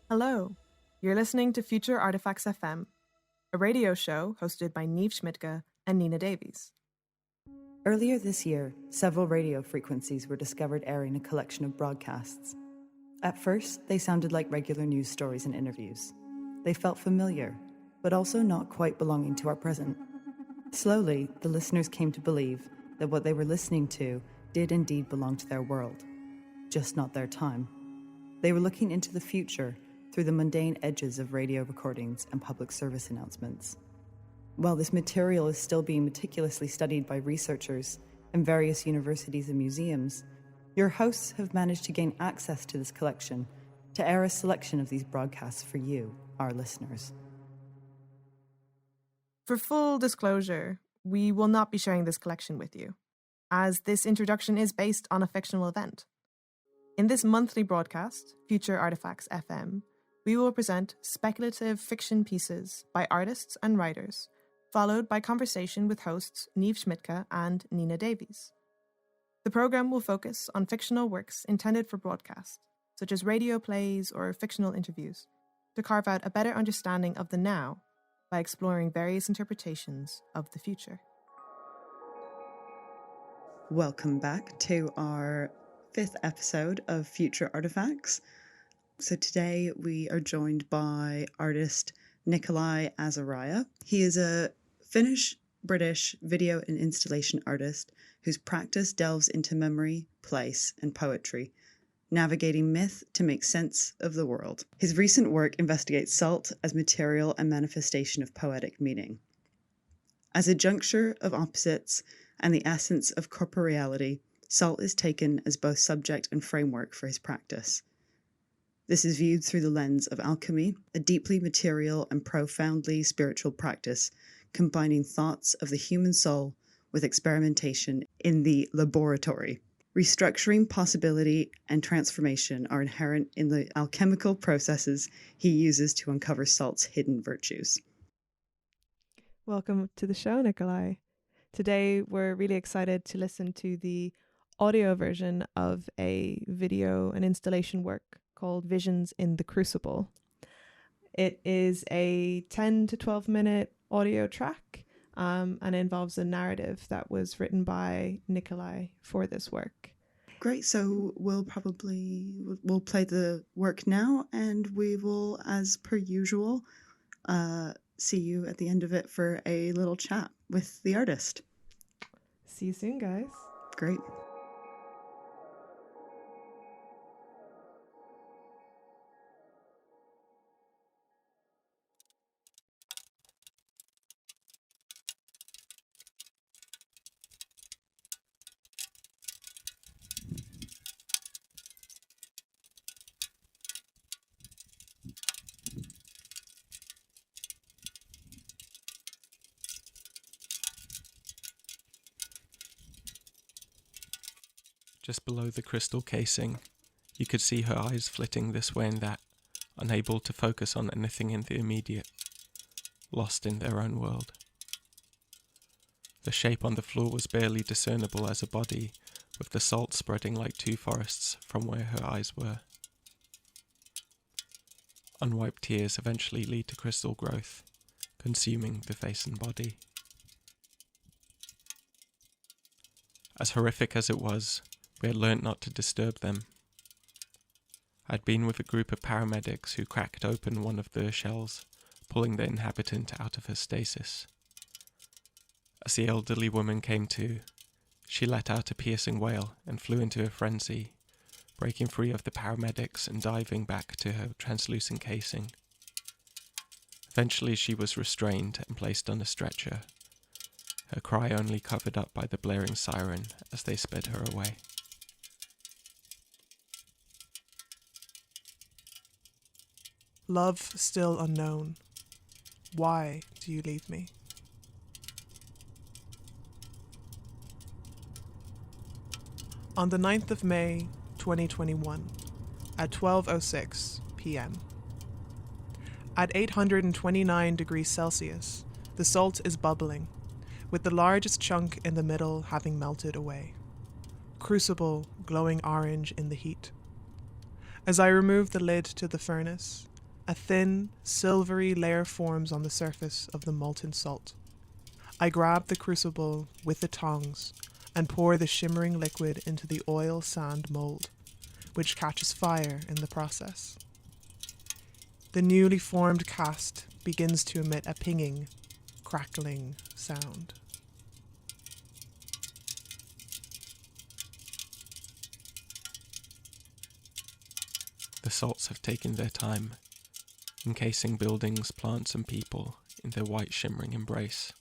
Hello, you're listening to Future Artifacts FM, a radio show hosted by Niamh Schmidtke and Nina Davies. Earlier this year, several radio frequencies were discovered airing a collection of broadcasts. At first, they sounded like regular news stories and interviews. They felt familiar, but also not quite belonging to our present. Slowly, the listeners came to believe that what they were listening to did indeed belong to their world, just not their time. They were looking into the future through the mundane edges of radio recordings and public service announcements. While this material is still being meticulously studied by researchers in various universities and museums, your hosts have managed to gain access to this collection to air a selection of these broadcasts for you, our listeners. For full disclosure, we will not be sharing this collection with you, as this introduction is based on a fictional event. In this monthly broadcast, Future Artifacts FM, we will present speculative fiction pieces by artists and writers, followed by conversation with hosts Niamh Schmidtke and Nina Davies. The programme will focus on fictional works intended for broadcast, such as radio plays or fictional interviews, to carve out a better understanding of the now by exploring various interpretations of the future. Welcome back to our 5th episode of Future Artifacts. So today we are joined by artist Nikolai Azariah. He is a Finnish-British video and installation artist whose practice delves into memory, place, and poetry, navigating myth to make sense of the world. His recent work investigates salt as material and manifestation of poetic meaning. As a juncture of opposites and the essence of corporeality, salt is taken as both subject and framework for his practice. This is viewed through the lens of alchemy, a deeply material and profoundly spiritual practice, combining thoughts of the human soul with experimentation in the laboratory. Restructuring, possibility, and transformation are inherent in the alchemical processes he uses to uncover salt's hidden virtues. Welcome to the show, Nikolai. Today, we're really excited to listen to the audio version of a video and installation work called Visions in the Crucible. It is a 10 to 12 minute audio track and involves a narrative that was written by Nikolai for this work. Great, so we'll play the work now, and we will, as per usual, see you at the end of it for a little chat with the artist. See you soon, guys. Great. Just below the crystal casing, you could see her eyes flitting this way and that, unable to focus on anything in the immediate, lost in their own world. The shape on the floor was barely discernible as a body, with the salt spreading like two forests from where her eyes were. Unwiped tears eventually lead to crystal growth, consuming the face and body. As horrific as it was, we had learnt not to disturb them. I'd been with a group of paramedics who cracked open one of the shells, pulling the inhabitant out of her stasis. As the elderly woman came to, she let out a piercing wail and flew into a frenzy, breaking free of the paramedics and diving back to her translucent casing. Eventually she was restrained and placed on a stretcher, her cry only covered up by the blaring siren as they sped her away. Love still unknown. Why do you leave me? On the 9th of May, 2021, at 12:06 p.m. At 829 degrees Celsius, the salt is bubbling, with the largest chunk in the middle having melted away. Crucible glowing orange in the heat. As I remove the lid to the furnace, A thin, silvery layer forms on the surface of the molten salt. I grab the crucible with the tongs and pour the shimmering liquid into the oil sand mold, which catches fire in the process. The newly formed cast begins to emit a pinging, crackling sound. The salts have taken their time, encasing buildings, plants and people in their white shimmering embrace,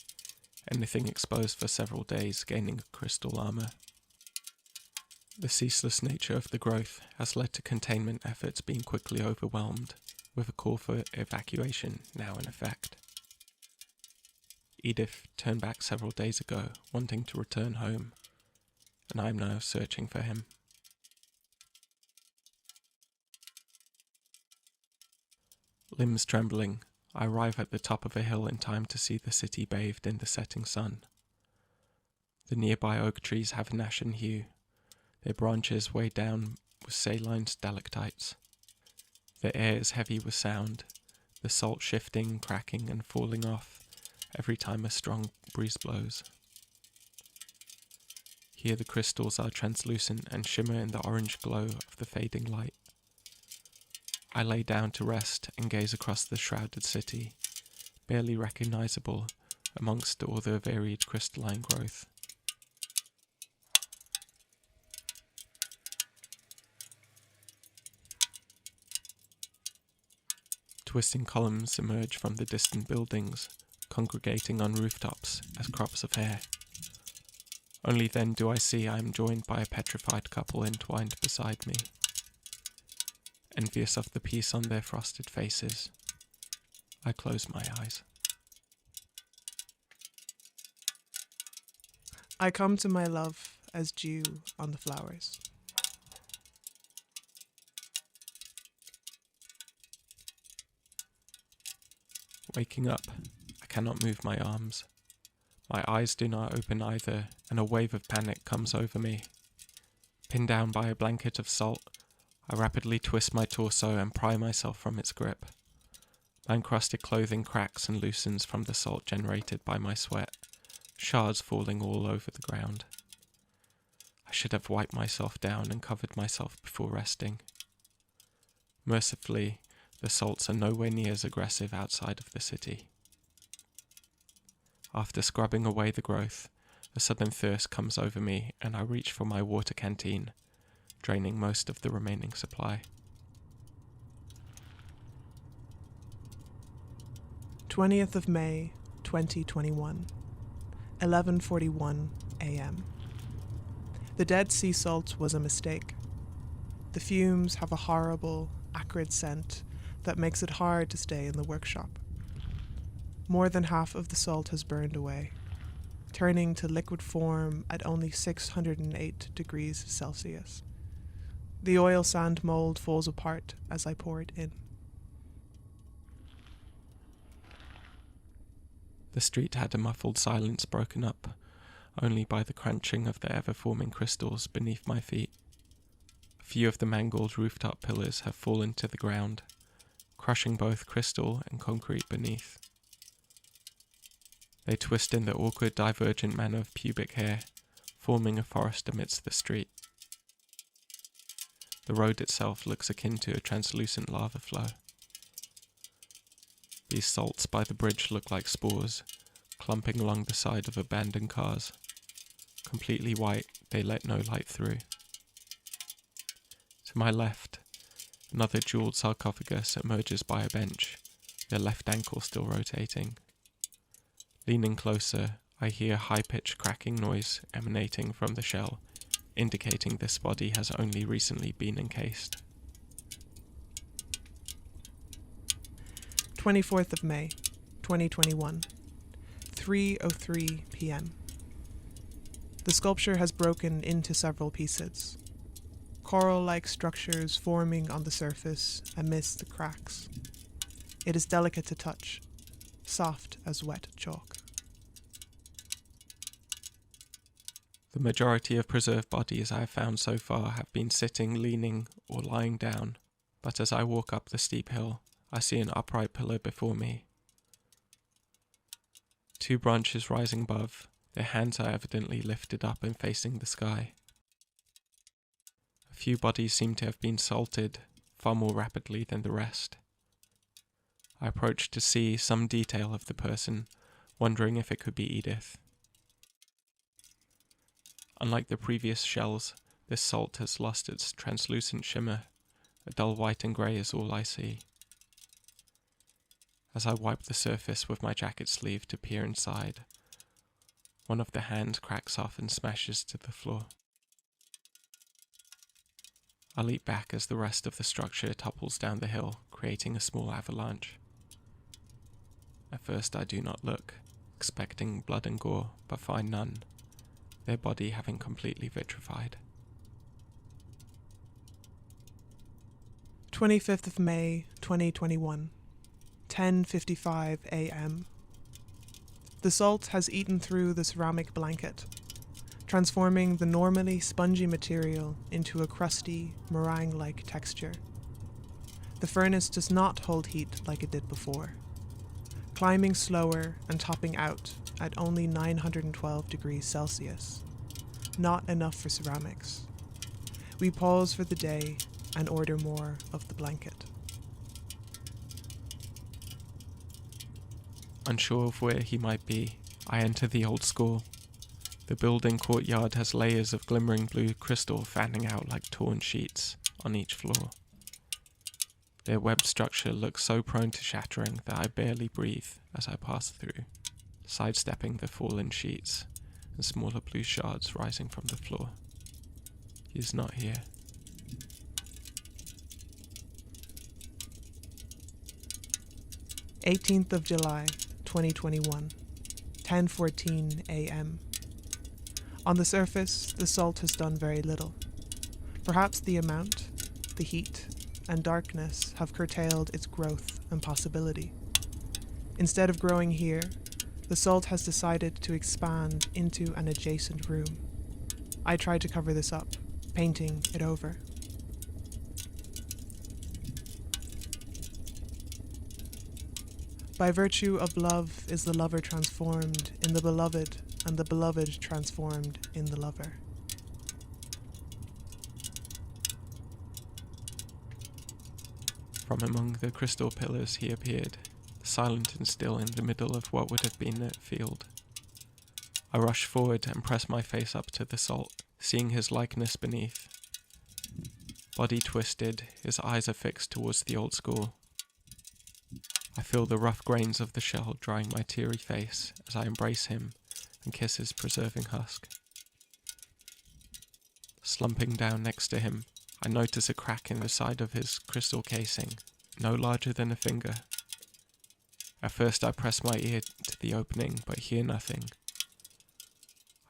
anything exposed for several days gaining a crystal armour. The ceaseless nature of the growth has led to containment efforts being quickly overwhelmed, with a call for evacuation now in effect. Edith turned back several days ago, wanting to return home, and I am now searching for him. Limbs trembling, I arrive at the top of a hill in time to see the city bathed in the setting sun. The nearby oak trees have an ashen hue, their branches weighed down with saline stalactites. The air is heavy with sound, the salt shifting, cracking and falling off every time a strong breeze blows. Here the crystals are translucent and shimmer in the orange glow of the fading light. I lay down to rest and gaze across the shrouded city, barely recognizable amongst all the varied crystalline growth. Twisting columns emerge from the distant buildings, congregating on rooftops as crops of hair. Only then do I see I am joined by a petrified couple entwined beside me. Envious of the peace on their frosted faces, I close my eyes. I come to my love as dew on the flowers. Waking up, I cannot move my arms. My eyes do not open either, and a wave of panic comes over me. Pinned down by a blanket of salt, I rapidly twist my torso and pry myself from its grip. My encrusted clothing cracks and loosens from the salt generated by my sweat, shards falling all over the ground. I should have wiped myself down and covered myself before resting. Mercifully, the salts are nowhere near as aggressive outside of the city. After scrubbing away the growth, a sudden thirst comes over me and I reach for my water canteen, draining most of the remaining supply. 20th of May, 2021, 11:41 a.m. The Dead Sea salt was a mistake. The fumes have a horrible, acrid scent that makes it hard to stay in the workshop. More than half of the salt has burned away, turning to liquid form at only 608 degrees Celsius. The oil sand mold falls apart as I pour it in. The street had a muffled silence broken up only by the crunching of the ever-forming crystals beneath my feet. A few of the mangled rooftop pillars have fallen to the ground, crushing both crystal and concrete beneath. They twist in the awkward divergent manner of pubic hair, forming a forest amidst the street. The road itself looks akin to a translucent lava flow. These salts by the bridge look like spores, clumping along the side of abandoned cars. Completely white, they let no light through. To my left, another jeweled sarcophagus emerges by a bench, their left ankle still rotating. Leaning closer, I hear a high-pitched cracking noise emanating from the shell, indicating this body has only recently been encased. 24th of May, 2021, 3:03 p.m. The sculpture has broken into several pieces, coral-like structures forming on the surface amidst the cracks. It is delicate to touch, soft as wet chalk. The majority of preserved bodies I have found so far have been sitting, leaning, or lying down, but as I walk up the steep hill, I see an upright pillar before me. 2 branches rising above, their hands are evidently lifted up and facing the sky. A few bodies seem to have been salted far more rapidly than the rest. I approach to see some detail of the person, wondering if it could be Edith. Unlike the previous shells, this salt has lost its translucent shimmer. A dull white and grey is all I see. As I wipe the surface with my jacket sleeve to peer inside, one of the hands cracks off and smashes to the floor. I leap back as the rest of the structure topples down the hill, creating a small avalanche. At first I do not look, expecting blood and gore, but find none, their body having completely vitrified. 25th of May, 2021, 10:55 a.m. The salt has eaten through the ceramic blanket, transforming the normally spongy material into a crusty, meringue-like texture. The furnace does not hold heat like it did before, climbing slower and topping out at only 912 degrees Celsius. Not enough for ceramics. We pause for the day and order more of the blanket. Unsure of where he might be, I enter the old school. The building courtyard has layers of glimmering blue crystal fanning out like torn sheets on each floor. Their webbed structure looks so prone to shattering that I barely breathe as I pass through, sidestepping the fallen sheets and smaller blue shards rising from the floor. He is not here. '18th of July, 2021, 10:14 a.m. On the surface, the salt has done very little. Perhaps the amount, the heat, and darkness have curtailed its growth and possibility. Instead of growing here, the salt has decided to expand into an adjacent room. I tried to cover this up, painting it over. By virtue of love is the lover transformed in the beloved, and the beloved transformed in the lover. From among the crystal pillars he appeared, silent and still in the middle of what would have been a field. I rush forward and press my face up to the salt, seeing his likeness beneath. Body twisted, his eyes are fixed towards the old school. I feel the rough grains of the shell drying my teary face as I embrace him and kiss his preserving husk. Slumping down next to him, I notice a crack in the side of his crystal casing, no larger than a finger. At first I press my ear to the opening but hear nothing.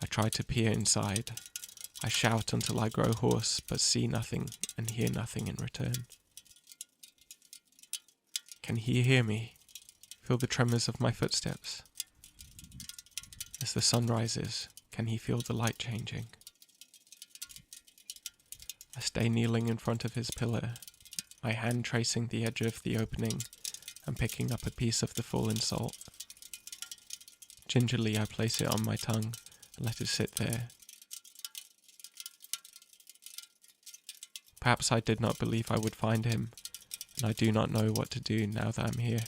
I try to peer inside. I shout until I grow hoarse but see nothing and hear nothing in return. Can he hear me? Feel the tremors of my footsteps? As the sun rises, can he feel the light changing? I stay kneeling in front of his pillar, my hand tracing the edge of the opening and picking up a piece of the fallen salt. Gingerly I place it on my tongue and let it sit there. Perhaps I did not believe I would find him, and I do not know what to do now that I'm here.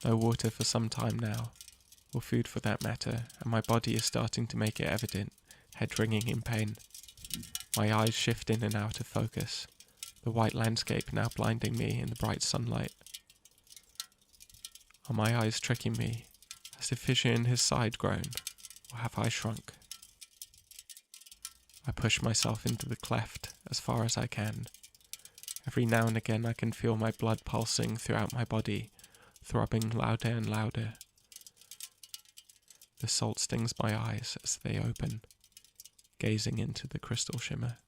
No water for some time now, or food for that matter, and my body is starting to make it evident, head ringing in pain. My eyes shift in and out of focus, the white landscape now blinding me in the bright sunlight. Are my eyes tricking me? Has the fissure in his side grown, or have I shrunk? I push myself into the cleft as far as I can. Every now and again I can feel my blood pulsing throughout my body, throbbing louder and louder. The salt stings my eyes as they open, gazing into the crystal shimmer.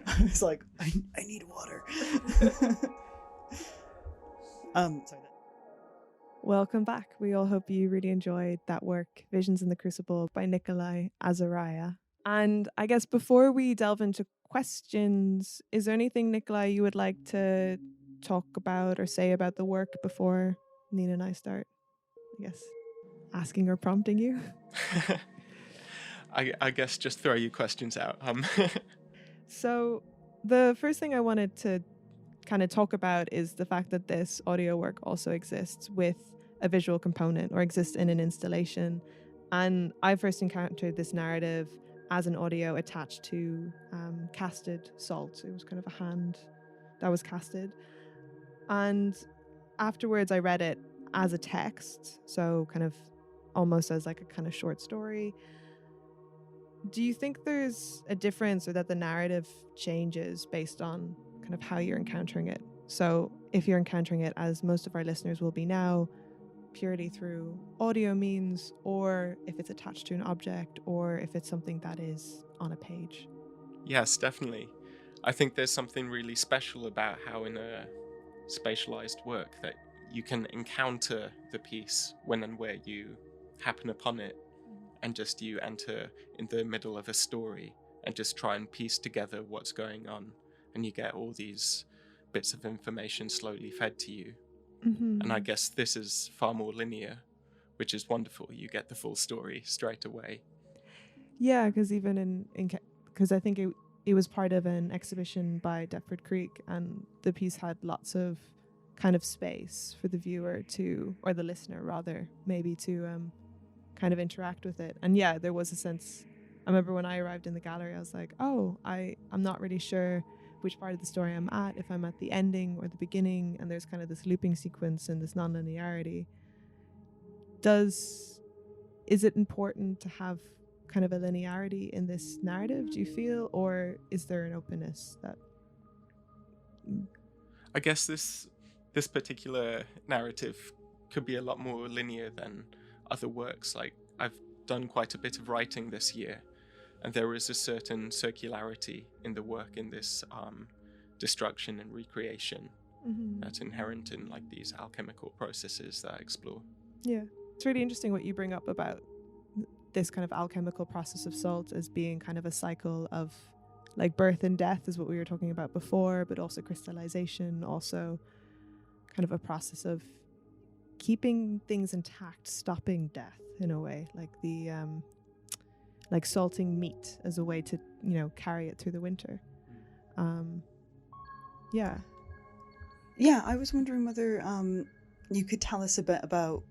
I was like, I need water. Sorry. Welcome back. We all hope you really enjoyed that work, Visions in the Crucible by Nikolai Azariah. And I guess before we delve into questions, is there anything, Nikolai, you would like to talk about or say about the work before Nina and I start, I guess, asking or prompting you? I guess just throw your questions out. So the first thing I wanted to kind of talk about is the fact that this audio work also exists with a visual component or exists in an installation. And I first encountered this narrative as an audio attached to casted salt. It was kind of a hand that was casted. And afterwards, I read it as a text, so kind of almost as like a kind of short story. Do you think there's a difference or that the narrative changes based on kind of how you're encountering it? So if you're encountering it, as most of our listeners will be now, purely through audio means, or if it's attached to an object, or if it's something that is on a page? Yes, definitely. I think there's something really special about how in a spatialized work that you can encounter the piece when and where you happen upon it, and just you enter in the middle of a story and just try and piece together what's going on, and you get all these bits of information slowly fed to you. Mm-hmm. And I guess this is far more linear, which is wonderful. You get the full story straight away. Yeah, because even because I think it was part of an exhibition by Deptford Creek, and the piece had lots of kind of space for the viewer to, or the listener rather, maybe to kind of interact with it. And yeah, there was a sense. I remember when I arrived in the gallery, I was like, oh, I'm not really sure which part of the story I'm at, if I'm at the ending or the beginning, and there's kind of this looping sequence and this non-linearity. Is it important to have kind of a linearity in this narrative, do you feel, or is there an openness that... I guess this particular narrative could be a lot more linear than other works. Like, I've done quite a bit of writing this year, and there is a certain circularity in the work, in this destruction and recreation that's inherent in like these alchemical processes that I explore. Yeah, it's really interesting what you bring up about this kind of alchemical process of salt as being kind of a cycle of like birth and death, is what we were talking about before, but also crystallization, also kind of a process of keeping things intact, stopping death in a way, like the like salting meat as a way to, you know, carry it through the winter. Yeah, I was wondering whether you could tell us a bit about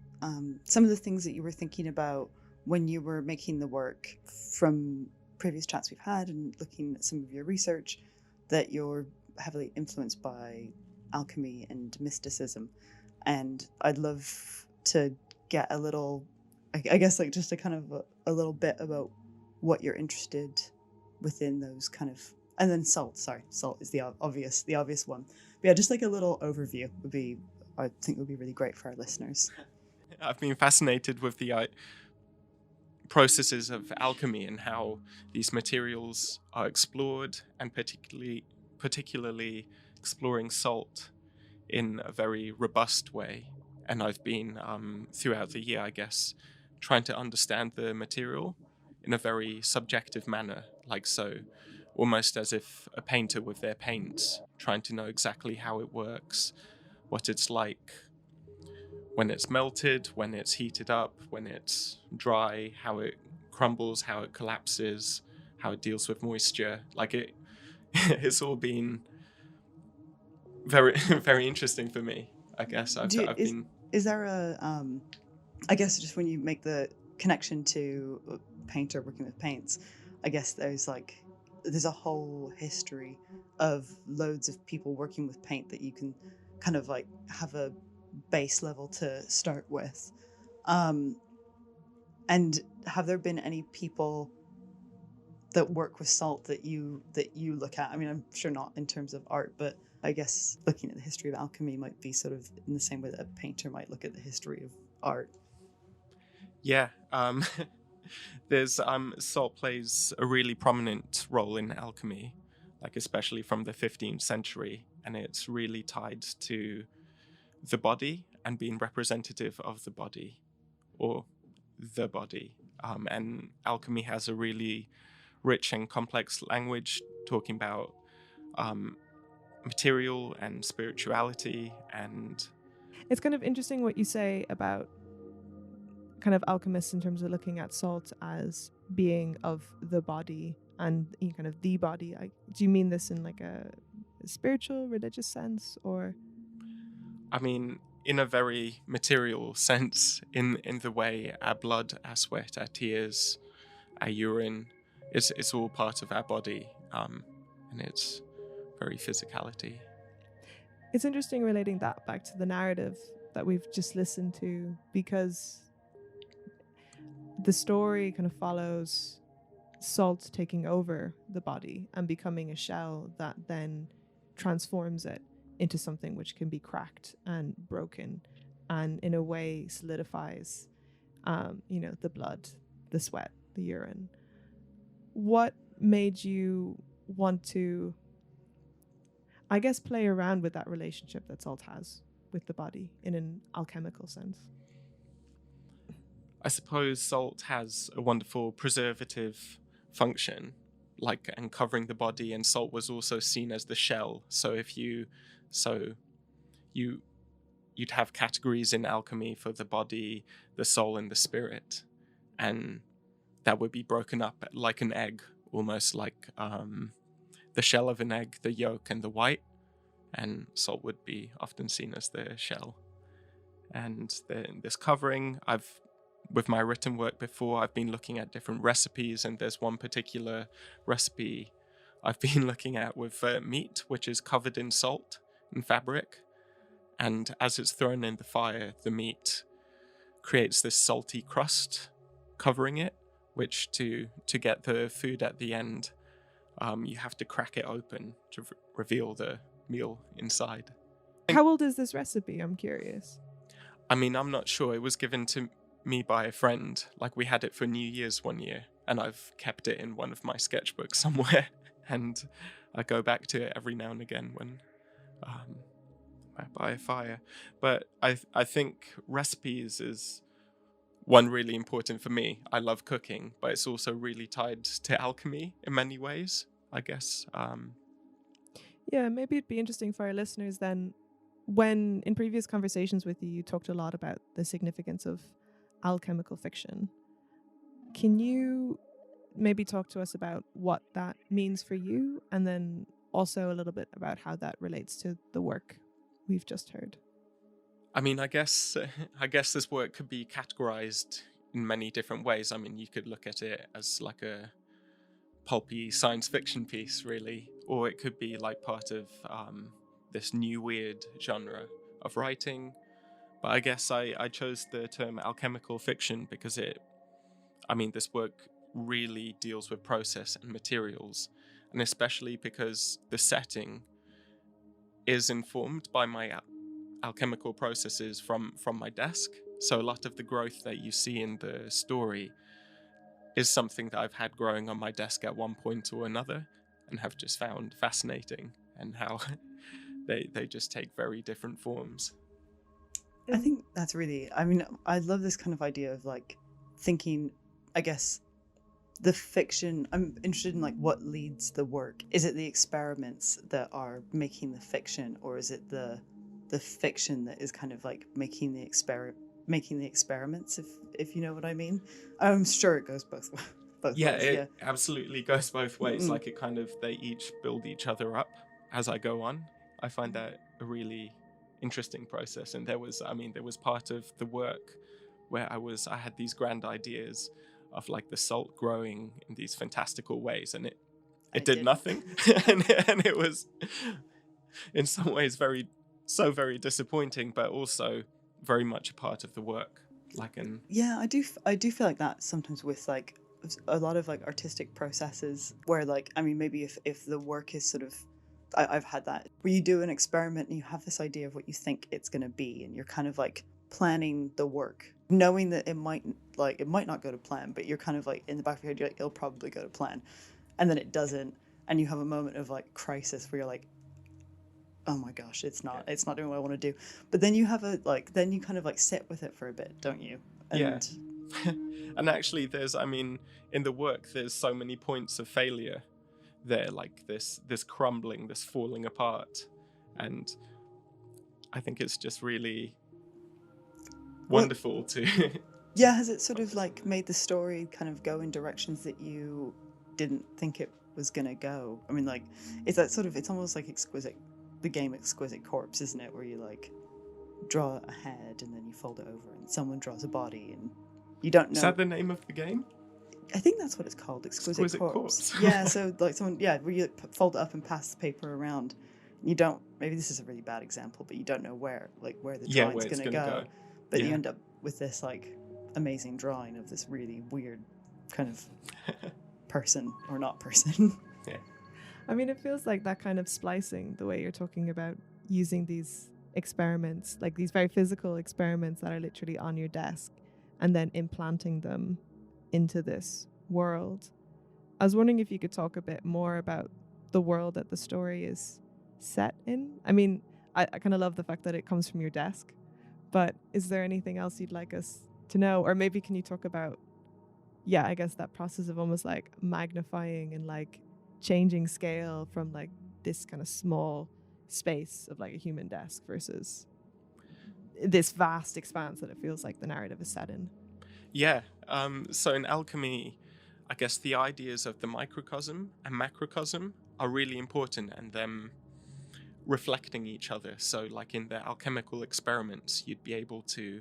some of the things that you were thinking about when you were making the work, from previous chats we've had and looking at some of your research, that you're heavily influenced by alchemy and mysticism. And I'd love to get a little, I guess, like just a kind of a little bit about what you're interested within those kind of, and then salt is the obvious one. But yeah, just like a little overview would be, I think would be really great for our listeners. I've been fascinated with the processes of alchemy and how these materials are explored, and particularly exploring salt in a very robust way. And I've been, throughout the year, I guess, trying to understand the material in a very subjective manner, like so, almost as if a painter with their paints, trying to know exactly how it works, what it's like when it's melted, when it's heated up, when it's dry, how it crumbles, how it collapses, how it deals with moisture. Like it's all been very, very interesting for me. I guess Is there a I guess just when you make the connection to a painter working with paints, I guess there's a whole history of loads of people working with paint that you can kind of like have a base level to start with. And have there been any people that work with salt that you look at? I mean, I'm sure not in terms of art, but I guess looking at the history of alchemy might be sort of in the same way that a painter might look at the history of art. Yeah, there's salt plays a really prominent role in alchemy, like especially from the 15th century, and it's really tied to the body and being representative of the body, or the body. And alchemy has a really rich and complex language talking about material and spirituality. And It's kind of interesting what you say about kind of alchemists in terms of looking at salt as being of the body and kind of the body. Do you mean this in like a spiritual, religious sense, or? I mean, in a very material sense, in the way our blood, our sweat, our tears, our urine, it's all part of our body, and it's very physicality. It's interesting relating that back to the narrative that we've just listened to, because the story kind of follows salt taking over the body and becoming a shell that then transforms it into something which can be cracked and broken, and in a way solidifies, the blood, the sweat, the urine. What made you want to, I guess, play around with that relationship that salt has with the body in an alchemical sense? I suppose salt has a wonderful preservative function, and covering the body, and salt was also seen as the shell. So you'd have categories in alchemy for the body, the soul, and the spirit, and that would be broken up like an egg, almost like the shell of an egg, the yolk and the white, and salt would be often seen as the shell. And this covering, with my written work before, I've been looking at different recipes, and there's one particular recipe I've been looking at with meat, which is covered in salt and fabric, and as it's thrown in the fire, the meat creates this salty crust covering it, which to get the food at the end, you have to crack it open to reveal the meal inside. How old is this recipe? I'm curious. I mean, I'm not sure. It was given to me by a friend. We had it for New Year's one year, and I've kept it in one of my sketchbooks somewhere, and I go back to it every now and again when by a fire. But I think recipes is one really important for me. I love cooking, but it's also really tied to alchemy in many ways, I guess. Yeah, maybe it'd be interesting for our listeners then, when in previous conversations with you talked a lot about the significance of alchemical fiction. Can you maybe talk to us about what that means for you, and then also a little bit about how that relates to the work we've just heard? I mean, I guess this work could be categorized in many different ways. I mean, you could look at it as like a pulpy science fiction piece, really, or it could be like part of this new weird genre of writing. But I guess I chose the term alchemical fiction because this work really deals with process and materials, and especially because the setting is informed by my alchemical processes from my desk. So a lot of the growth that you see in the story is something that I've had growing on my desk at one point or another, and have just found fascinating, and how they just take very different forms. I think that's I love this kind of idea of thinking, I guess, the fiction. I'm interested in what leads the work. Is it the experiments that are making the fiction, or is it the fiction that is kind of making the experiments, if you know what I mean? I'm sure it goes both ways. It absolutely goes both ways. They each build each other up as I go on. I find that a really interesting process, and there was part of the work where I had these grand ideas of the salt growing in these fantastical ways, and it did nothing. and it was in some ways very disappointing, but also very much a part of the work. I do feel like that sometimes with a lot of artistic processes where maybe if the work is sort of, I've had that where you do an experiment and you have this idea of what you think it's going to be, and you're kind of planning the work, knowing that it might not go to plan, but you're kind of in the back of your head, you're it'll probably go to plan, and then it doesn't, and you have a moment of crisis where you're oh my gosh, it's not doing what I want to do. But then you have then you kind of like sit with it for a bit, don't you? And Yeah. And actually in the work there's so many points of failure there, like this crumbling, this falling apart, and I think it's just really wonderful to yeah, has it sort of like made the story kind of go in directions that you didn't think it was gonna go? I mean, like, it's that sort of, it's almost like the game Exquisite Corpse, isn't it? Where you like draw a head and then you fold it over and someone draws a body and you don't know. Is that the name of the game? I think that's what it's called, Exquisite Corpse. Yeah, so like where you fold it up and pass the paper around. You don't, maybe this is a really bad example, but you don't know where the drawing's going to go. But you end up with this like amazing drawing of this really weird kind of person or not person. Yeah. I mean, it feels like that kind of splicing, the way you're talking about using these experiments, like these very physical experiments that are literally on your desk, and then implanting them into this world. I was wondering if you could talk a bit more about the world that the story is set in. I mean, I kind of love the fact that it comes from your desk, but is there anything else you'd like us to know? Or maybe can you talk about, I guess that process of almost like magnifying and like changing scale from like this kind of small space of like a human desk versus this vast expanse that it feels like the narrative is set in. Yeah. So in alchemy, I guess the ideas of the microcosm and macrocosm are really important, and them reflecting each other. So like in the alchemical experiments, you'd be able to,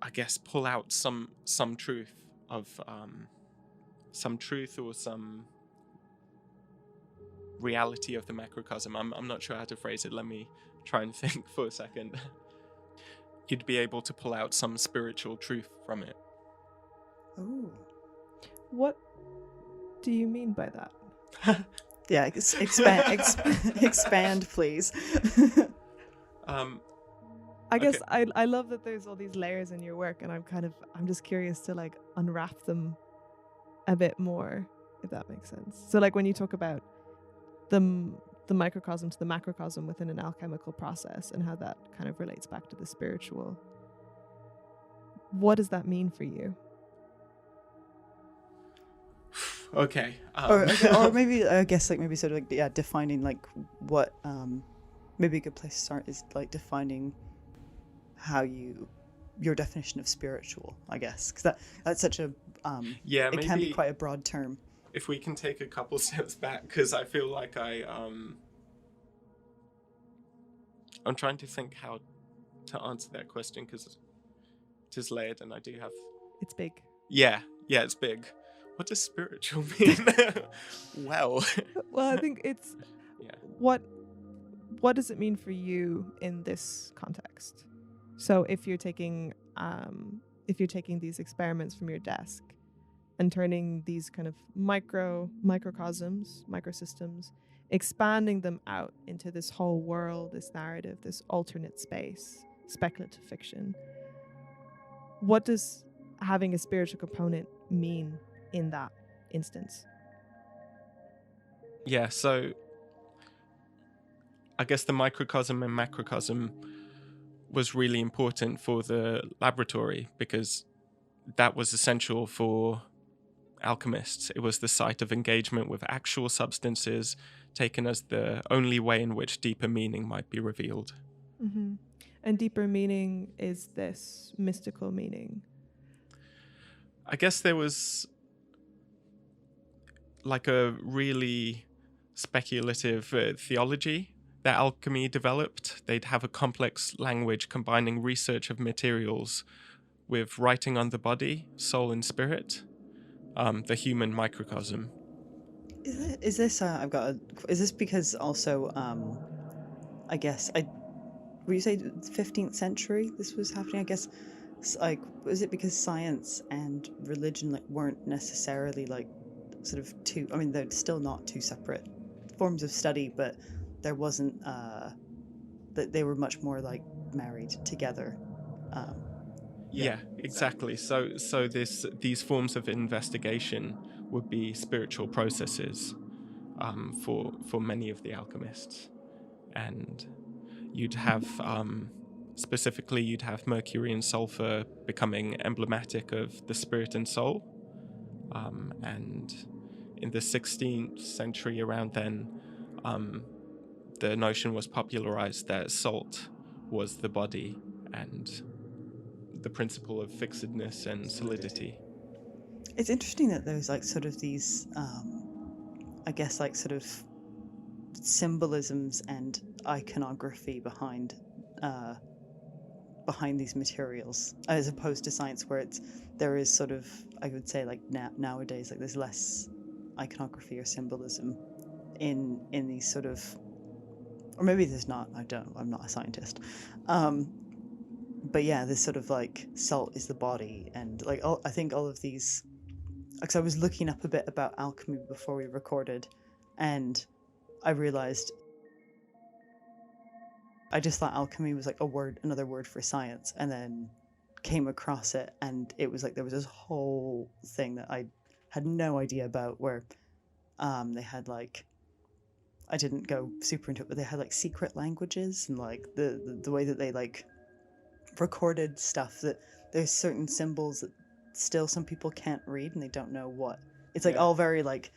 I guess, pull out some truth of some truth or some reality of the macrocosm. I'm not sure how to phrase it. Let me try and think for a second. You'd be able to pull out some spiritual truth from it. Oh. What do you mean by that? Yeah, expand, please. I guess I love that there's all these layers in your work, and I'm just curious to like unwrap them a bit more, if that makes sense. So like when you talk about the microcosm to the macrocosm within an alchemical process and how that kind of relates back to the spiritual, what does that mean for you? Okay. Or maybe, I guess, like maybe sort of like, defining like what, maybe a good place to start is like defining how your definition of spiritual, I guess, because that's such a, it can be quite a broad term. If we can take a couple steps back, because I feel like I'm trying to think how to answer that question, because it is layered and I do have... It's big. Yeah, it's big. What does spiritual mean? Well, I think it's... Yeah. What does it mean for you in this context? So if you're taking these experiments from your desk and turning these kind of microcosms, microsystems, expanding them out into this whole world, this narrative, this alternate space, speculative fiction, what does having a spiritual component mean in that instance? Yeah, so I guess the microcosm and macrocosm was really important for the laboratory, because that was essential for alchemists. It was the site of engagement with actual substances, taken as the only way in which deeper meaning might be revealed. Mm-hmm. And deeper meaning is this mystical meaning? I guess there was like a really speculative theology that alchemy developed. They'd have a complex language combining research of materials with writing on the body, soul and spirit, the human microcosm. Is this because also, I guess, would you say 15th century this was happening? I guess, like, was it because science and religion like weren't necessarily like sort of two, I mean, they're still not two separate forms of study, but there wasn't, that they were much more like married together. Yeah, exactly. So these forms of investigation would be spiritual processes. for many of the alchemists. And you'd have specifically you'd have mercury and sulfur becoming emblematic of the spirit and soul. And in the 16th century, around then, the notion was popularized that salt was the body and the principle of fixedness and solidity. It's interesting that there's like sort of these, I guess, like sort of symbolisms and iconography behind these materials, as opposed to science, where there is sort of, I would say, like nowadays, like there's less iconography or symbolism in these sort of, or maybe there's not. I'm not a scientist. But yeah, this sort of like salt is the body, and like I think all of these. Because I was looking up a bit about alchemy before we recorded, and I realized I just thought alchemy was like another word for science, and then came across it, and it was like there was this whole thing that I had no idea about, where they had like, I didn't go super into it, but they had like secret languages, and like the way that they like recorded stuff, that there's certain symbols that still some people can't read and they don't know what it's like. All very like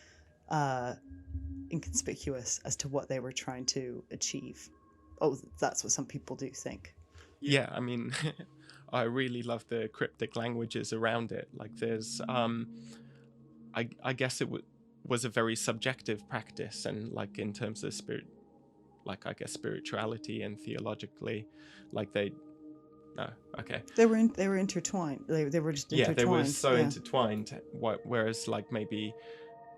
inconspicuous as to what they were trying to achieve. That's what some people do think. Yeah, I mean, I really love the cryptic languages around it. Like there's I guess it was a very subjective practice, and like in terms of spirit, like I guess spirituality and theologically, like they were intertwined. They were just intertwined. Yeah, they were so intertwined. Whereas like maybe,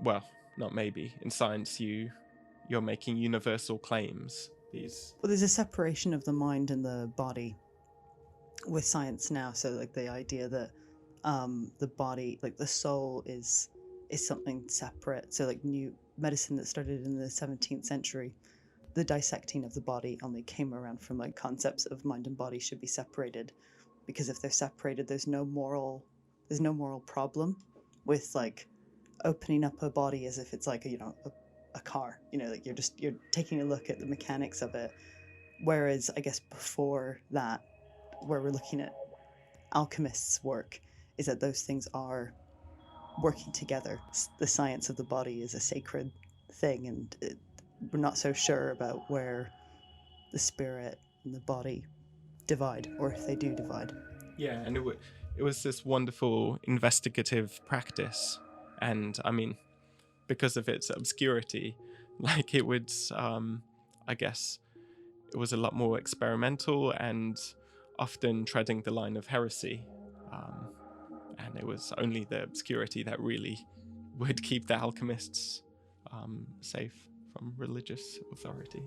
well, not maybe, in science you're making universal claims. There's a separation of the mind and the body with science now. So like the idea that the body, like the soul, is something separate. So like new medicine that started in the 17th century, the dissecting of the body only came around from like concepts of mind and body should be separated, because if they're separated, there's no moral problem with like opening up a body as if it's like a car, like you're taking a look at the mechanics of it. Whereas I guess before that, where we're looking at alchemists' work, is that those things are working together. The science of the body is a sacred thing, and we're not so sure about where the spirit and the body divide, or if they do divide. Yeah, and it was this wonderful investigative practice, and I mean, because of its obscurity, like it would, I guess, it was a lot more experimental and often treading the line of heresy, and it was only the obscurity that really would keep the alchemists safe from religious authority.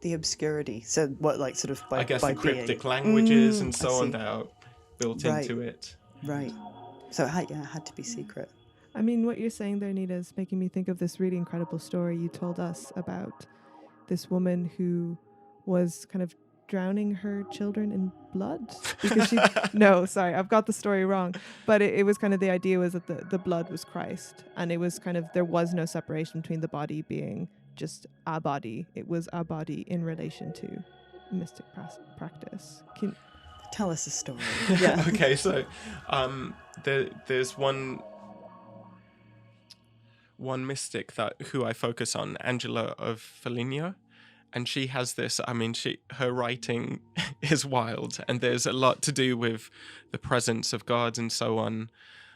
The obscurity. So what, like sort of by, I guess by the cryptic being... languages and so on that are built into it. Right. So it had to be secret. I mean, what you're saying there, Nita, is making me think of this really incredible story you told us about this woman who was kind of drowning her children in blood because no, sorry, I've got the story wrong, but it was kind of, the idea was that the blood was Christ, and it was kind of, there was no separation between the body being just a body. It was a body in relation to mystic practice. Tell us a story. Yeah. Okay, so there's one mystic who I focus on, Angela of Foligno, and she has this, I mean, her writing is wild, and there's a lot to do with the presence of God and so on.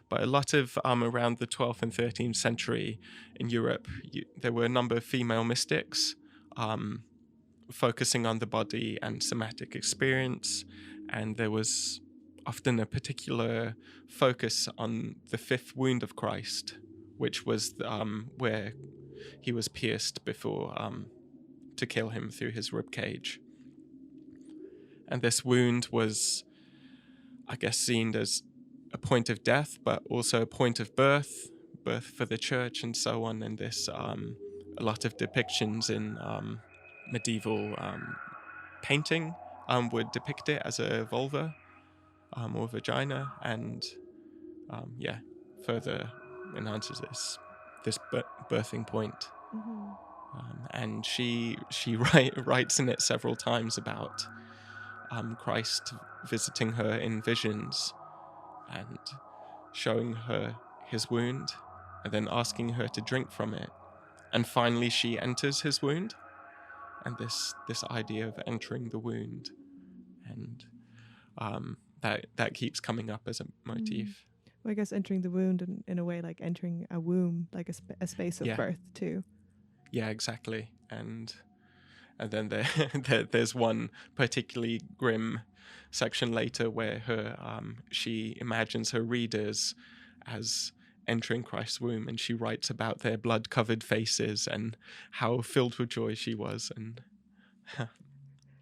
But a lot of around the 12th and 13th century in Europe, there were a number of female mystics focusing on the body and somatic experience, and there was often a particular focus on the fifth wound of Christ, which was where he was pierced before to kill him through his rib cage. And this wound was, I guess, seen as a point of death, but also a point of birth for the church and so on. And this, a lot of depictions in medieval painting would depict it as a vulva or vagina, and further enhances this birthing point. And she writes in it several times about Christ visiting her in visions and showing her his wound and then asking her to drink from it. And finally she enters his wound, and this idea of entering the wound, and that keeps coming up as a motif. Well, I guess entering the wound in a way like entering a womb, like a space of birth too. Yeah, exactly. And then there's one particularly grim section later where she imagines her readers as entering Christ's womb, and she writes about their blood-covered faces and how filled with joy she was. And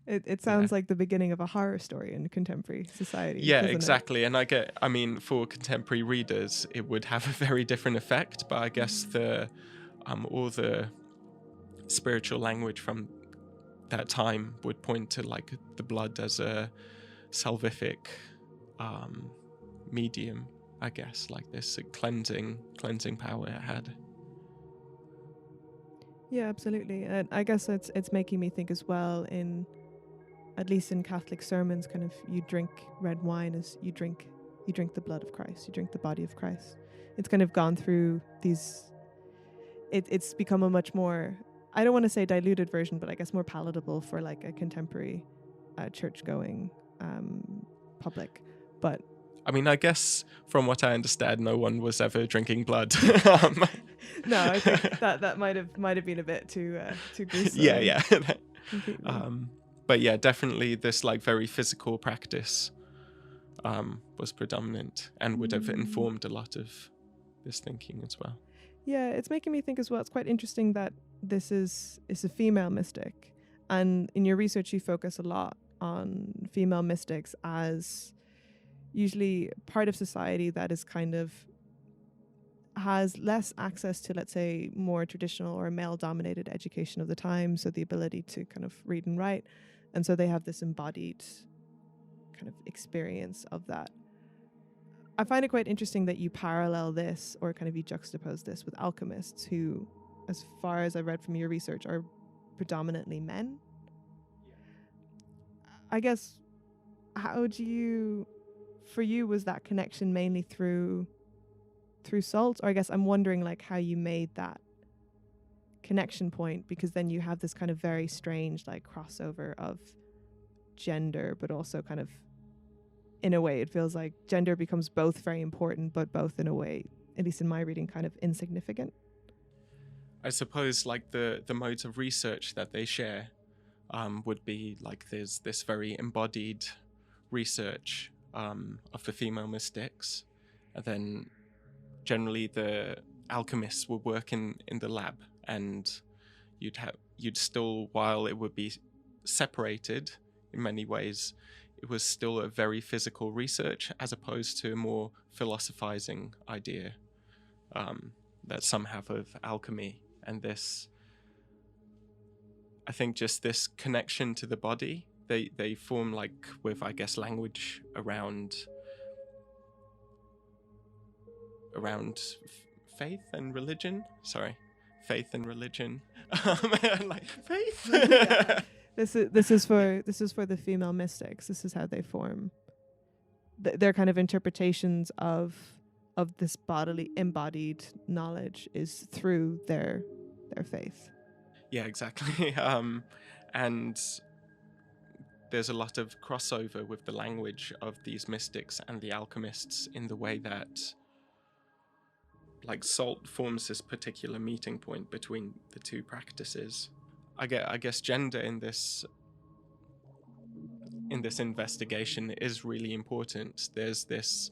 it sounds like the beginning of a horror story in contemporary society. Yeah, doesn't exactly. And I mean, for contemporary readers, it would have a very different effect. But I guess all the spiritual language from that time would point to like the blood as a salvific medium, I guess, like this cleansing power it had. Yeah, absolutely. And I guess it's making me think as well, in at least in Catholic sermons, kind of you drink red wine as you drink the blood of Christ, you drink the body of Christ. It's kind of gone through these. It's become a much more, I don't want to say diluted version, but I guess more palatable for like a contemporary church-going public. But I mean, I guess from what I understand, no one was ever drinking blood. No, I think that might have been a bit too gruesome. Yeah. Completely. But yeah, definitely this like very physical practice was predominant and would have informed a lot of this thinking as well. Yeah, it's making me think as well. It's quite interesting that this is a female mystic, and in your research you focus a lot on female mystics as usually part of society that is kind of has less access to, let's say, more traditional or male-dominated education of the time, so the ability to kind of read and write, and so they have this embodied kind of experience of that. I find it quite interesting that you parallel this, or kind of you juxtapose this with alchemists who, as far as I've read from your research, are predominantly men. I guess, for you, was that connection mainly through salt? Or I guess I'm wondering like how you made that connection point, because then you have this kind of very strange like crossover of gender, but also kind of, in a way, it feels like gender becomes both very important, but both in a way, at least in my reading, kind of insignificant. I suppose like the modes of research that they share would be like there's this very embodied research of the female mystics, and then generally the alchemists would work in the lab, and you'd still, while it would be separated in many ways, it was still a very physical research as opposed to a more philosophizing idea that some have of alchemy. And this, I think, just this connection to the body, they form like with, I guess, language around faith and religion. Faith and religion. Like faith. Yeah. This is for the female mystics. This is how they form their kind of interpretations of this bodily embodied knowledge is through their faith. Yeah, exactly. And there's a lot of crossover with the language of these mystics and the alchemists in the way that like salt forms this particular meeting point between the two practices. I guess gender in this investigation is really important. There's this,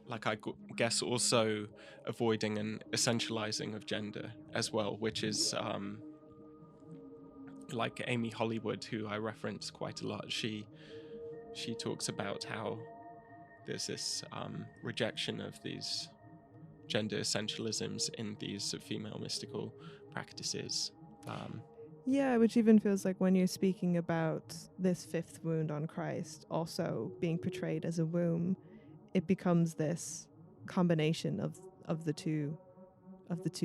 like, I guess also avoiding an essentializing of gender as well, which is like Amy Hollywood, who I reference quite a lot. She talks about how there's this rejection of these gender essentialisms in these female mystical practices. Yeah, which even feels like when you're speaking about this fifth wound on Christ also being portrayed as a womb, it becomes this combination of the two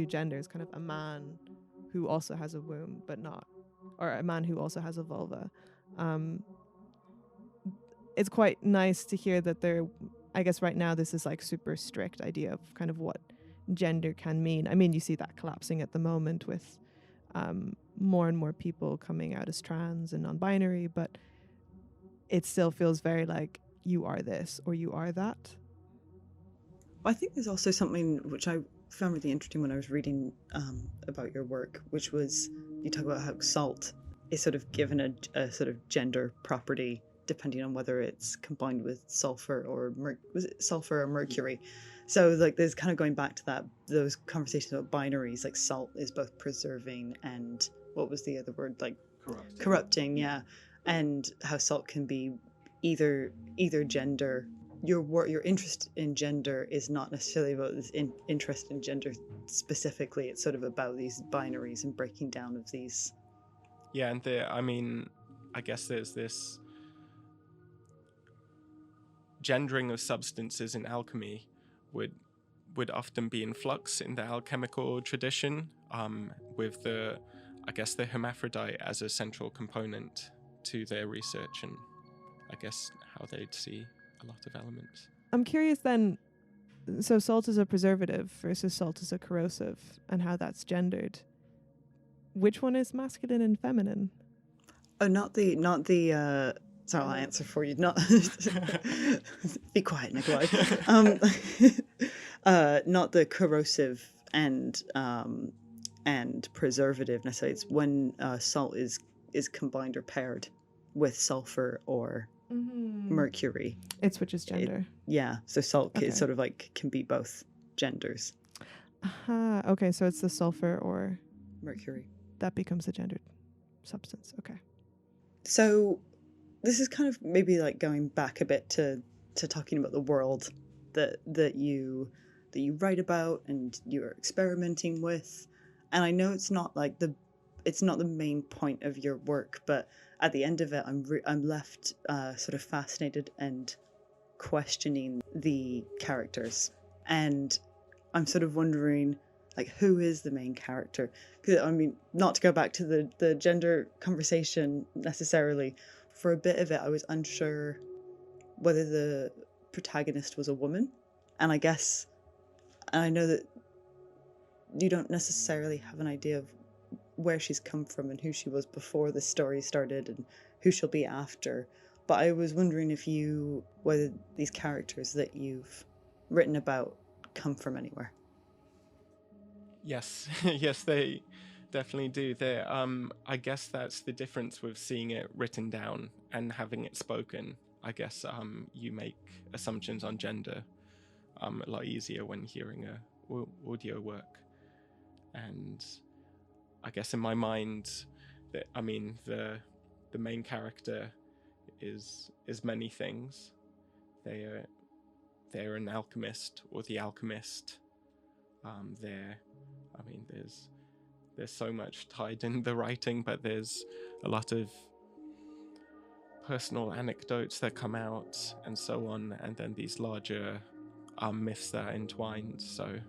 genders, kind of a man who also has a womb, but not, or a man who also has a vulva. It's quite nice to hear that they're, I guess right now this is like super strict idea of kind of what gender can mean. I mean, you see that collapsing at the moment with more and more people coming out as trans and non-binary, but it still feels very like you are this or you are that. I think there's also something which I found really interesting when I was reading about your work, which was you talk about how salt is sort of given a sort of gender property depending on whether it's combined with sulfur or was it sulfur or mercury. So like there's kind of going back to that, those conversations about binaries, like salt is both preserving and what was the other word, like corrupting, yeah, and how salt can be either gender. Your interest in gender is not necessarily about this interest in gender specifically. It's sort of about these binaries and breaking down of these. Yeah, and I guess there's this gendering of substances in alchemy would often be in flux in the alchemical tradition, with the hermaphrodite as a central component to their research, and I guess how they'd see a lot of elements. I'm curious then, so salt is a preservative versus salt is a corrosive, and how that's gendered. Which one is masculine and feminine? Oh, not the. Sorry, I'll answer for you. Not be quiet, Nikolai. Not the corrosive and preservative necessarily. It's when salt is combined or paired with sulfur or mercury. It switches gender. So salt is sort of like can be both genders. Okay, so it's the sulfur or mercury that becomes a gendered substance. Okay. So this is kind of maybe like going back a bit to talking about the world that you write about and you're experimenting with. And I know it's not like the main point of your work, but at the end of it, I'm left sort of fascinated and questioning the characters, and I'm sort of wondering, like, who is the main character? Because I mean, not to go back to the gender conversation necessarily, for a bit of it, I was unsure whether the protagonist was a woman, and I know that you don't necessarily have an idea of where she's come from and who she was before the story started and who she'll be after. But I was wondering whether these characters that you've written about come from anywhere. Yes, yes, they definitely do. I guess that's the difference with seeing it written down and having it spoken. I guess you make assumptions on gender a lot easier when hearing a audio work. And I guess in my mind, the main character is many things. They're an alchemist or the alchemist. There's so much tied in the writing, but there's a lot of personal anecdotes that come out and so on, and then these larger myths that are entwined. So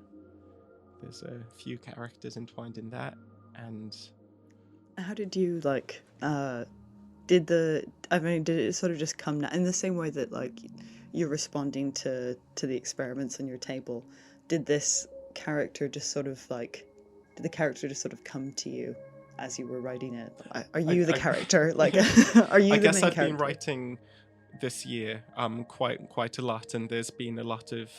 there's a few characters entwined in that. And how did you did it sort of just come in the same way that like you're responding to the experiments on your table? Did this character just sort of come to you as you were writing it? Are you the character? Like, are you the main character? I guess I've been writing this year quite a lot, and there's been a lot of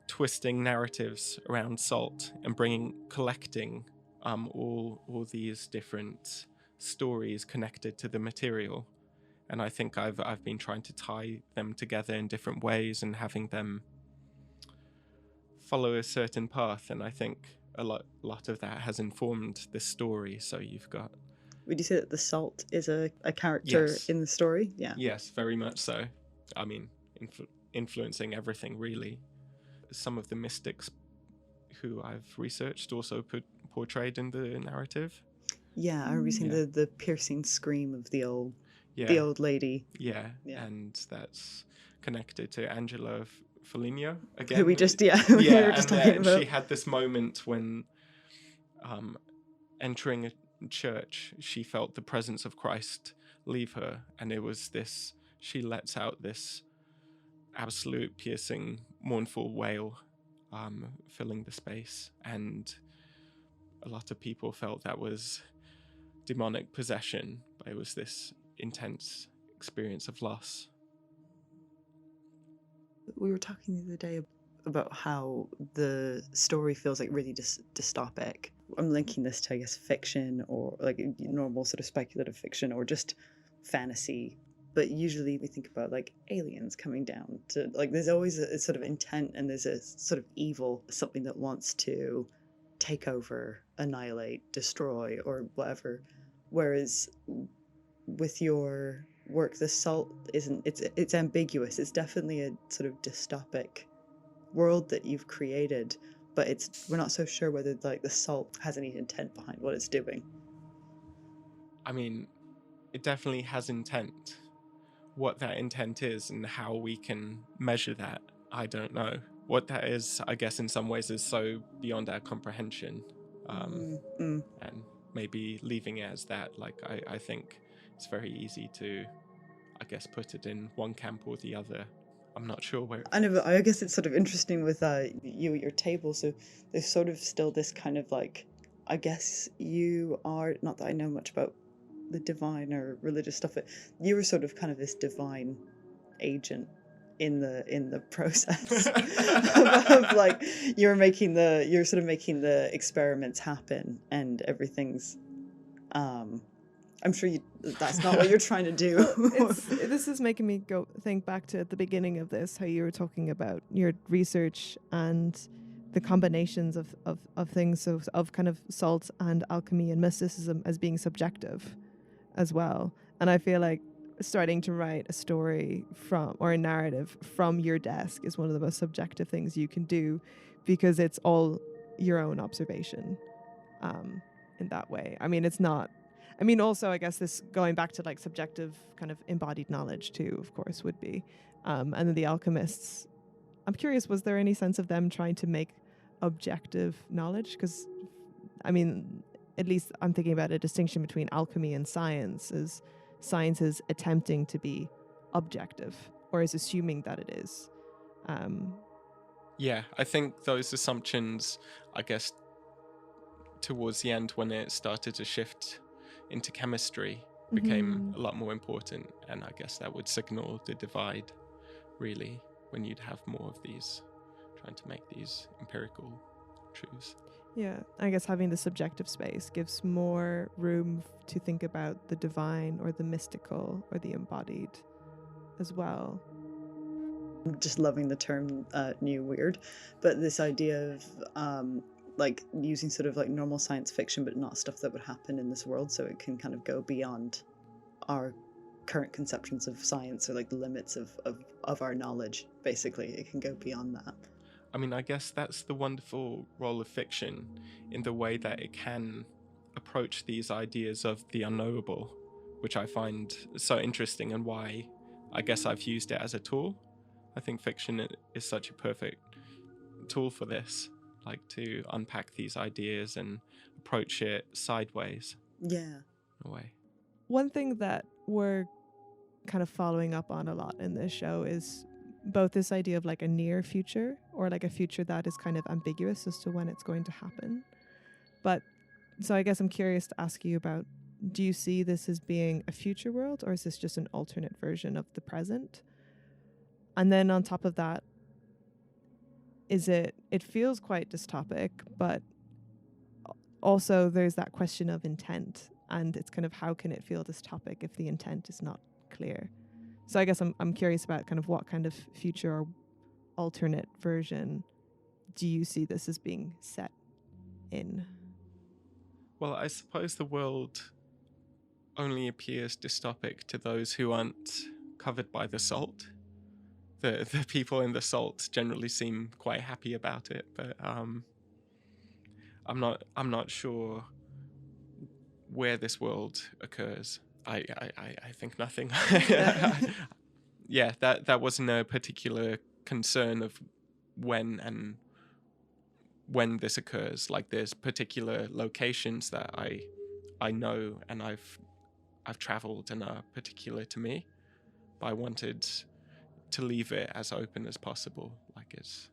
twisting narratives around salt and collecting all these different stories connected to the material. And I think I've been trying to tie them together in different ways and having them follow a certain path, and I think a lot of that has informed this story. So you've got... Would you say that the salt is a character in the story? Yeah. Yes, very much so. I mean, influencing everything, really. Some of the mystics who I've researched also portrayed in the narrative. Yeah, I remember seeing the piercing scream of the old lady. Yeah, and that's connected to Angela Foligno again. Who we were just talking about. She had this moment when entering a church, she felt the presence of Christ leave her, and it was this, she lets out this absolute piercing, mournful wail, filling the space, and a lot of people felt that was demonic possession, but it was this intense experience of loss. We were talking the other day about how the story feels like really dystopic. I'm linking this to, I guess, fiction, or like normal sort of speculative fiction, or just fantasy. But usually we think about like aliens coming down to, like, there's always a sort of intent, and there's a sort of evil, something that wants to take over, annihilate, destroy, or whatever. Whereas with your work, the salt isn't, it's ambiguous. It's definitely a sort of dystopic world that you've created, but we're not so sure whether like the salt has any intent behind what it's doing. I mean, it definitely has intent. What that intent is and how we can measure that, I don't know. What that is, I guess in some ways is so beyond our comprehension. And maybe leaving it as that, like, I think it's very easy to, I guess, put it in one camp or the other. I'm not sure where. I know, but I guess it's sort of interesting with you at your table. So there's sort of still this kind of like, I guess you are, not that I know much about the divine or religious stuff, but you were sort of kind of this divine agent in the process of like you're sort of making the experiments happen, and everything's I'm sure that's not what you're trying to do. This is making me think back to the beginning of this, how you were talking about your research and the combinations of things, of kind of salt and alchemy and mysticism as being subjective as well. And I feel like starting to write a story or a narrative from your desk is one of the most subjective things you can do, because it's all your own observation in that way. I mean, it's not. I mean, also, I guess this going back to like subjective kind of embodied knowledge too, of course, would be. And then the alchemists, I'm curious, was there any sense of them trying to make objective knowledge? Because, I mean, at least I'm thinking about a distinction between alchemy and science, is science is attempting to be objective, or is assuming that it is. Yeah, I think those assumptions, I guess, towards the end when it started to shift into chemistry, became a lot more important, and I guess that would signal the divide, really, when you'd have more of these, trying to make these empirical truths. Yeah, I guess having the subjective space gives more room to think about the divine or the mystical or the embodied as well. I'm just loving the term new weird, but this idea of like using sort of like normal science fiction, but not stuff that would happen in this world, so it can kind of go beyond our current conceptions of science, or like the limits of our knowledge. Basically, it can go beyond that. I mean, I guess that's the wonderful role of fiction, in the way that it can approach these ideas of the unknowable, which I find so interesting, and why I guess I've used it as a tool. I think fiction is such a perfect tool for this, like to unpack these ideas and approach it sideways. Yeah. In a way. One thing that we're kind of following up on a lot in this show is both this idea of like a near future, or like a future that is kind of ambiguous as to when it's going to happen. But so I guess I'm curious to ask you about, do you see this as being a future world, or is this just an alternate version of the present? And then on top of that, it feels quite dystopic, but also there's that question of intent, and it's kind of, how can it feel dystopic if the intent is not clear? So I guess I'm curious about kind of what kind of future or alternate version do you see this as being set in? Well, I suppose the world only appears dystopic to those who aren't covered by the salt. The people in the salt generally seem quite happy about it, but I'm not sure where this world occurs. I think nothing. Yeah, that wasn't a particular concern of when and when this occurs. Like there's particular locations that I know and I've traveled and are particular to me, but I wanted to leave it as open as possible. Like it's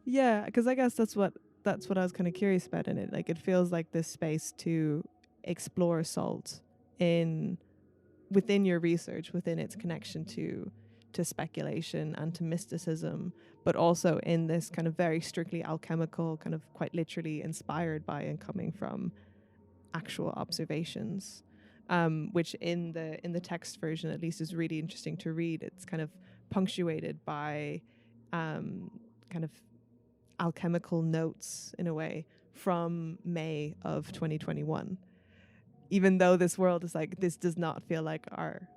Yeah, because I guess that's what I was kind of curious about in it. Like it feels like this space to explore salt within your research, within its connection to speculation and to mysticism, but also in this kind of very strictly alchemical, kind of quite literally inspired by and coming from actual observations, which in the text version at least is really interesting to read. It's kind of punctuated by kind of alchemical notes in a way from May of 2021. Even though this world is like, this does not feel like our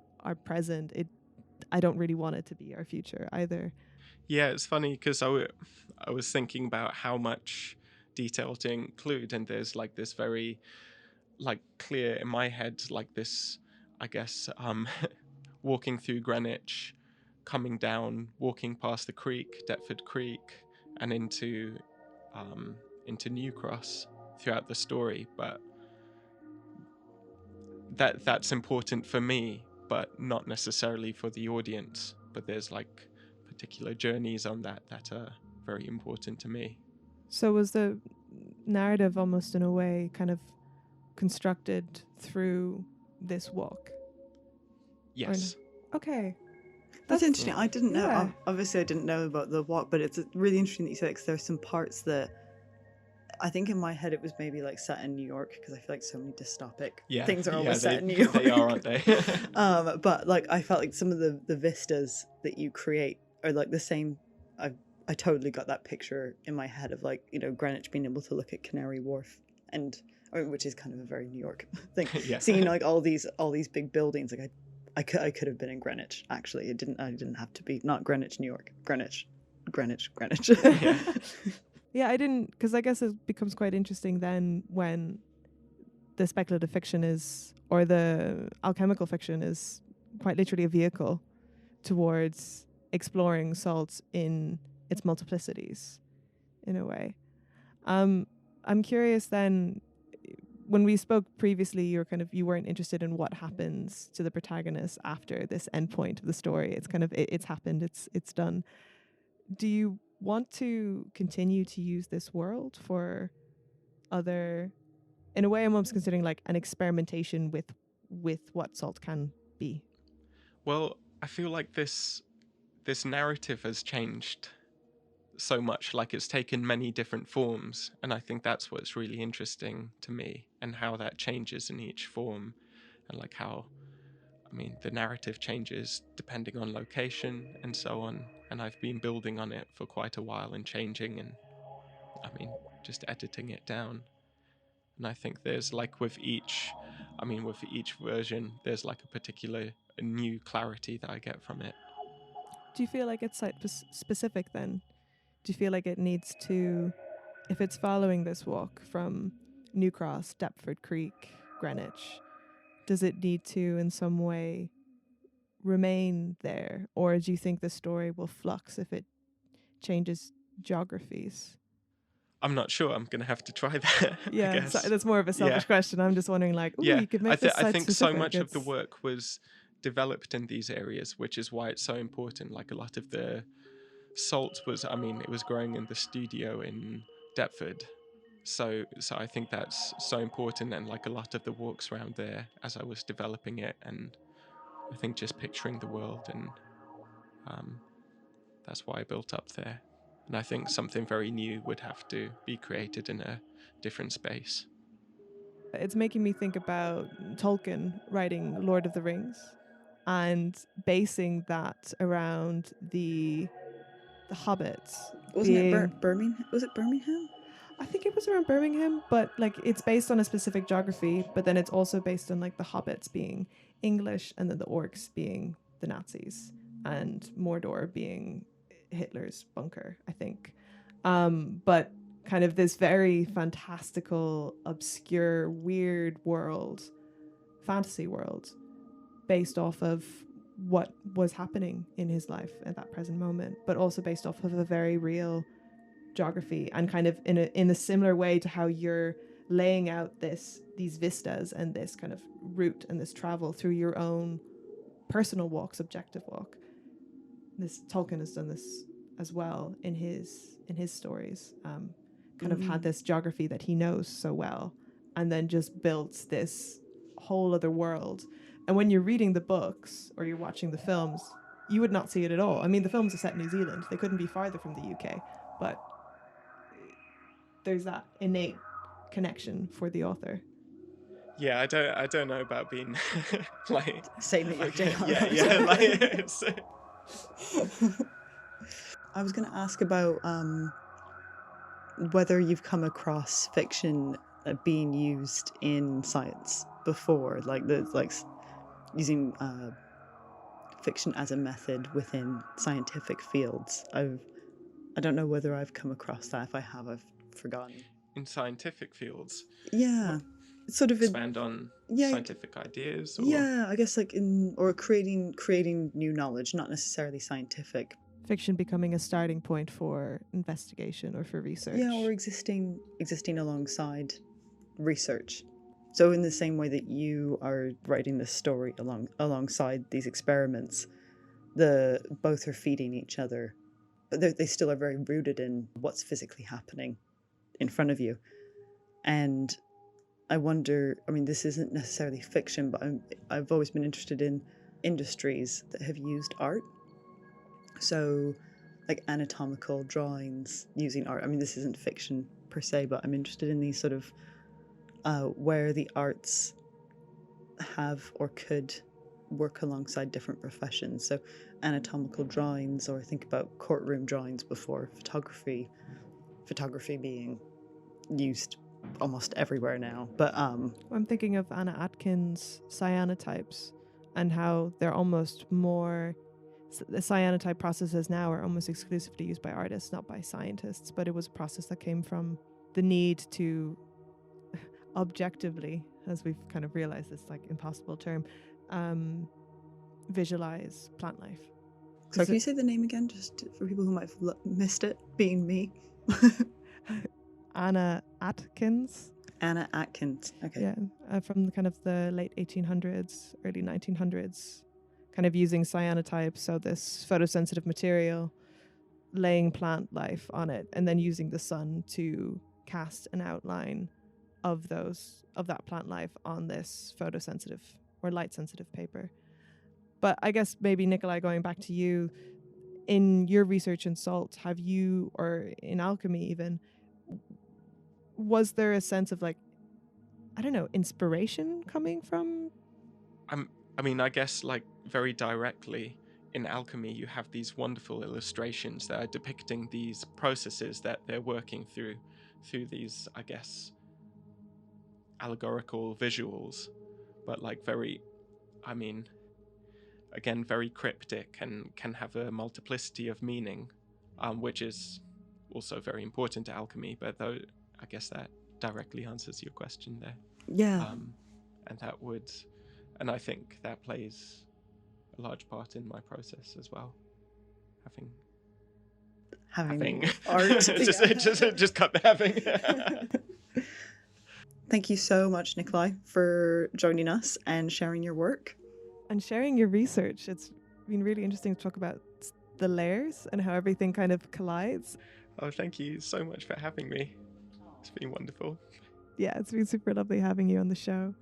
present, I don't really want it to be our future either. Yeah, it's funny because I was thinking about how much detail to include, and there's like this very like clear in my head, like this, I guess, walking through Greenwich, coming down, walking past the creek, Deptford Creek, and into New Cross throughout the story. But that's important for me, but not necessarily for the audience. But there's like particular journeys on that are very important to me. So was the narrative almost in a way kind of constructed through this walk? Yes. Okay. That's interesting. I didn't know. yeah. Obviously, I didn't know about the walk, but it's really interesting that you said it, because there's some parts that I think in my head it was maybe like set in New York, because I feel like so many dystopic things are always set in New York. They are, aren't they? But like I felt like some of the vistas that you create are like the same. I totally got that picture in my head of like, you know, Greenwich being able to look at Canary Wharf, and which is kind of a very New York thing. Yeah. Seeing like all these big buildings, like I could have been in Greenwich. Actually, I didn't have to be, not Greenwich, New York, Greenwich. Yeah. Yeah, I didn't, because I guess it becomes quite interesting then when the speculative fiction is, or the alchemical fiction is quite literally a vehicle towards exploring salt in its multiplicities, in a way. I'm curious then, when we spoke previously, you weren't interested in what happens to the protagonist after this endpoint of the story. It's kind of, it's happened, it's done. Do you want to continue to use this world for other, in a way I'm almost considering like an experimentation with what salt can be? Well, I feel like this narrative has changed so much. Like it's taken many different forms, and I think that's what's really interesting to me, and how that changes in each form, and like how, I mean, the narrative changes depending on location and so on, and I've been building on it for quite a while and changing, and I mean, just editing it down. And I think there's like with each version, there's like a new clarity that I get from it. Do you feel like it's site specific then? Do you feel like it needs to, if it's following this walk from New Cross, Deptford Creek, Greenwich, does it need to in some way remain there? Or do you think the story will flux if it changes geographies? I'm not sure. I'm going to have to try that. Yeah, I guess. That's more of a selfish question. I'm just wondering, like, you could make this I think so site-specific. much of the work was developed in these areas, which is why it's so important. Like a lot of the salt was, I mean, it was growing in the studio in Deptford. So I think that's so important, and like a lot of the walks around there as I was developing it, and I think just picturing the world, and that's why I built up there. And I think something very new would have to be created in a different space. It's making me think about Tolkien writing Lord of the Rings and basing that around the hobbits. Wasn't it Birmingham? Was it Birmingham? I think it was around Birmingham, but like it's based on a specific geography, but then it's also based on like the hobbits being English and then the orcs being the Nazis and Mordor being Hitler's bunker, I think. But kind of this very fantastical, obscure, weird world, fantasy world, based off of what was happening in his life at that present moment, but also based off of a very real geography, and kind of in a similar way to how you're laying out these vistas and this kind of route and this travel through your own personal walk, subjective walk. This Tolkien has done this as well in his stories. Kind of had this geography that he knows so well, and then just built this whole other world. And when you're reading the books or you're watching the films, you would not see it at all. I mean, the films are set in New Zealand; they couldn't be farther from the UK, but there's that innate connection for the author. Yeah, I don't know about being like saying that you're J.R. yeah, like I was going to ask about whether you've come across fiction being used in science before, like using fiction as a method within scientific fields. I don't know whether I've come across that. If I have, I've forgotten. in scientific fields. Yeah, sort of expand on scientific ideas. Or... Yeah, I guess creating new knowledge, not necessarily scientific. Fiction becoming a starting point for investigation or for research. Yeah, or existing alongside research. So in the same way that you are writing this story alongside these experiments, both are feeding each other. But they still are very rooted in what's physically happening in front of you. And I wonder, I mean, this isn't necessarily fiction, but I've always been interested in industries that have used art. So, like anatomical drawings using art. I mean, this isn't fiction per se, but I'm interested in these sort of where the arts have or could work alongside different professions. So, anatomical drawings, or think about courtroom drawings before photography. Photography being used almost everywhere now. But I'm thinking of Anna Atkins' cyanotypes and how they're almost more. The cyanotype processes now are almost exclusively used by artists, not by scientists, but it was a process that came from the need to objectively, as we've kind of realized this like impossible term, visualize plant life. So can you say the name again, just for people who might have missed it, being me? Anna Atkins. Anna Atkins, okay. Yeah, from kind of the late 1800s, early 1900s, kind of using cyanotypes, so this photosensitive material, laying plant life on it, and then using the sun to cast an outline of that plant life on this photosensitive or light-sensitive paper. But I guess maybe, Nikolai, going back to you, in your research in salt, have you, or in alchemy even, was there a sense of like, I don't know, inspiration coming from? I mean, I guess like very directly in alchemy, you have these wonderful illustrations that are depicting these processes that they're working through these, I guess, allegorical visuals, but like very, I mean, again, very cryptic and can have a multiplicity of meaning, which is also very important to alchemy. But though, I guess that directly answers your question there. Yeah. And I think that plays a large part in my process as well. Having art. just cut the having. Thank you so much, Nikolai, for joining us and sharing your work. And sharing your research. It's been really interesting to talk about the layers and how everything kind of collides. Oh, thank you so much for having me. It's been wonderful. Yeah, it's been super lovely having you on the show.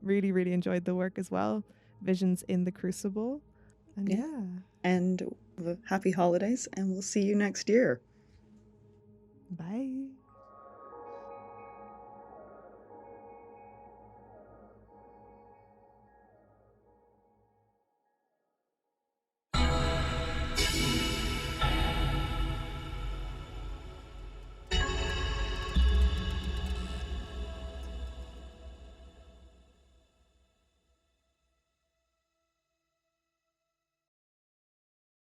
Really, really enjoyed the work as well. Visions in the Crucible. And yeah. And happy holidays, and we'll see you next year. Bye.